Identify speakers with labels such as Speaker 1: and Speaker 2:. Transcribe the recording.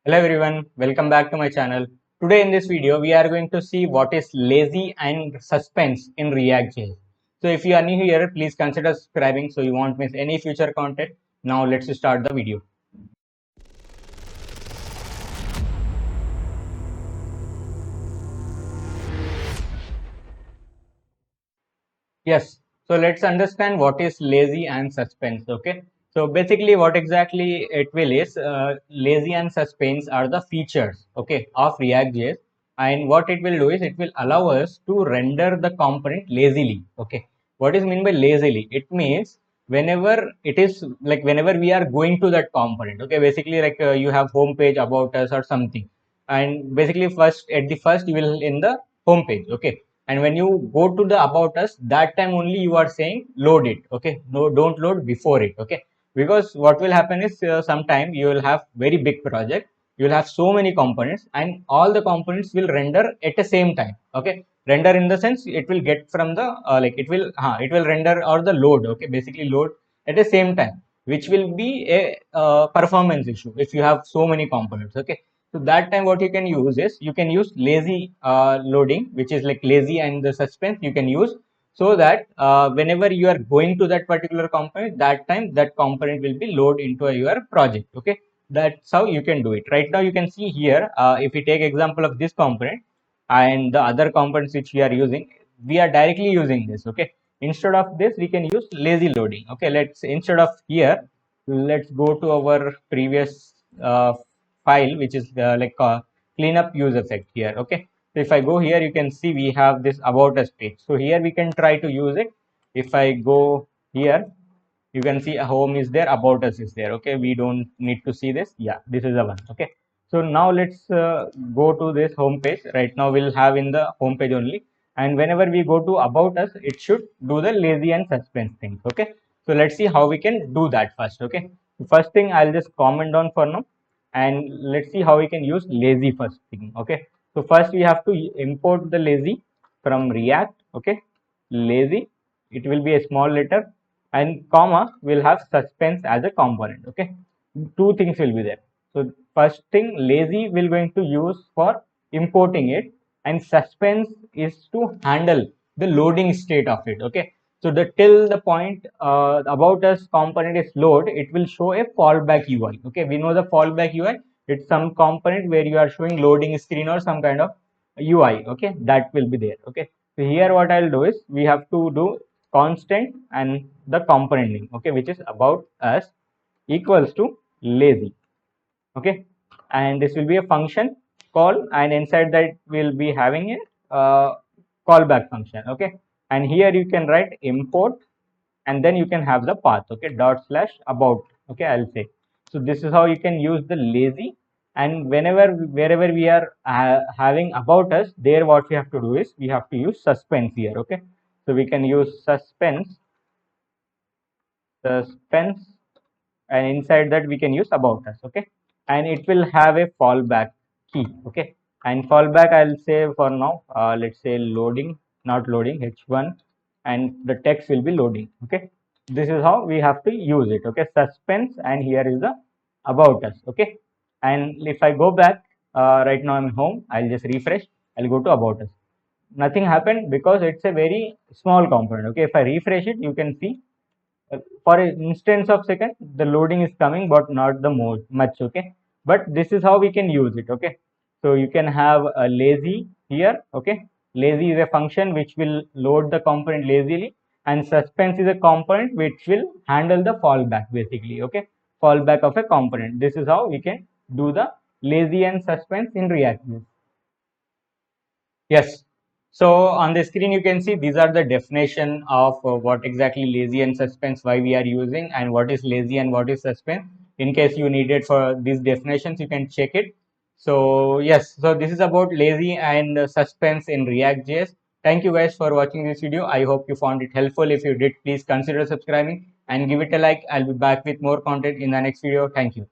Speaker 1: Hello everyone, welcome back to my channel. Today in this video, we are going to see what is lazy and suspense in React.js. So if you are new here, please consider subscribing so you won't miss any future content. Now let's start the video. Yes, so let's understand what is lazy and suspense. Okay, so basically what exactly it will is lazy and suspense are the features, okay, of React.js, and what it will do is it will allow us to render the component lazily. Okay, what is meant by lazily? It means whenever it is like whenever we are going to that component. Okay, basically like you have home page about us or something, and basically first at the first you will in the home page. Okay, and when you go to the about us, that time only you are saying load it. Okay, no, don't load before it. Okay, because what will happen is sometime you will have very big project, you will have so many components and all the components will render at the same time. Okay, render in the sense it will get from the like it will render or the load. Okay, basically load at the same time, which will be a performance issue if you have so many components. Okay, so that time what you can use is you can use lazy loading, which is like lazy and the suspense you can use, so that whenever you are going to that particular component, that time that component will be load into your project. Okay, that's how you can do it. Right now you can see here, if we take example of this component and the other components which we are using, we are directly using this. Okay, instead of this we can use lazy loading. Okay, let's instead of here, let's go to our previous file, which is cleanup use effect here. Okay, so if I go here, you can see we have this about us page. So here we can try to use it. If I go here, you can see a home is there, about us is there. Okay, we don't need to see this. Yeah, this is the one. Okay, so now let's go to this home page. Right now we'll have in the home page only, and whenever we go to about us, it should do the lazy and suspense things. Okay, so let's see how we can do that first. Okay, first thing I'll just comment on for now, and let's see how we can use lazy first thing. Okay, so first we have to import the lazy from React. Okay, lazy, it will be a small letter, and comma will have suspense as a component. Okay, two things will be there. So first thing, lazy will going to use for importing it, and suspense is to handle the loading state of it. Okay, so the till the point about us component is load, it will show a fallback UI. Okay, we know the fallback UI, it's some component where you are showing loading screen or some kind of UI. Okay, that will be there. Okay, so here what I'll do is we have to do constant and the component name. Okay, which is about us equals to lazy. Okay, and this will be a function call, and inside that we'll be having a callback function. Okay, and here you can write import, and then you can have the path. Okay, dot slash about. Okay, I'll say. So this is how you can use the lazy, and wherever we are having about us, there what we have to do is we have to use suspense here. Okay, so we can use suspense, and inside that we can use about us. Okay, and it will have a fallback key. Okay, and fallback I'll say for now, let's say loading, not loading, h1, and the text will be loading. Okay, this is how we have to use it. Okay, suspense, and here is the about us. Okay, and if I go back, right now I'm home, I'll just refresh, I'll go to about us. Nothing happened because it's a very small component. Okay, if I refresh it, you can see for an instance of second the loading is coming, but not the more much. Okay, but this is how we can use it. Okay, so you can have a lazy here. Okay, lazy is a function which will load the component lazily, and suspense is a component which will handle the fallback basically. Okay, fallback of a component. This is how we can do the lazy and suspense in React. Yes. So on the screen, you can see these are the definition of what exactly lazy and suspense, why we are using, and what is lazy and what is suspense. In case you need it for these definitions, you can check it. So yes, so this is about lazy and suspense in React.js. Thank you guys for watching this video. I hope you found it helpful. If you did, please consider subscribing and give it a like. I'll be back with more content in the next video. Thank you.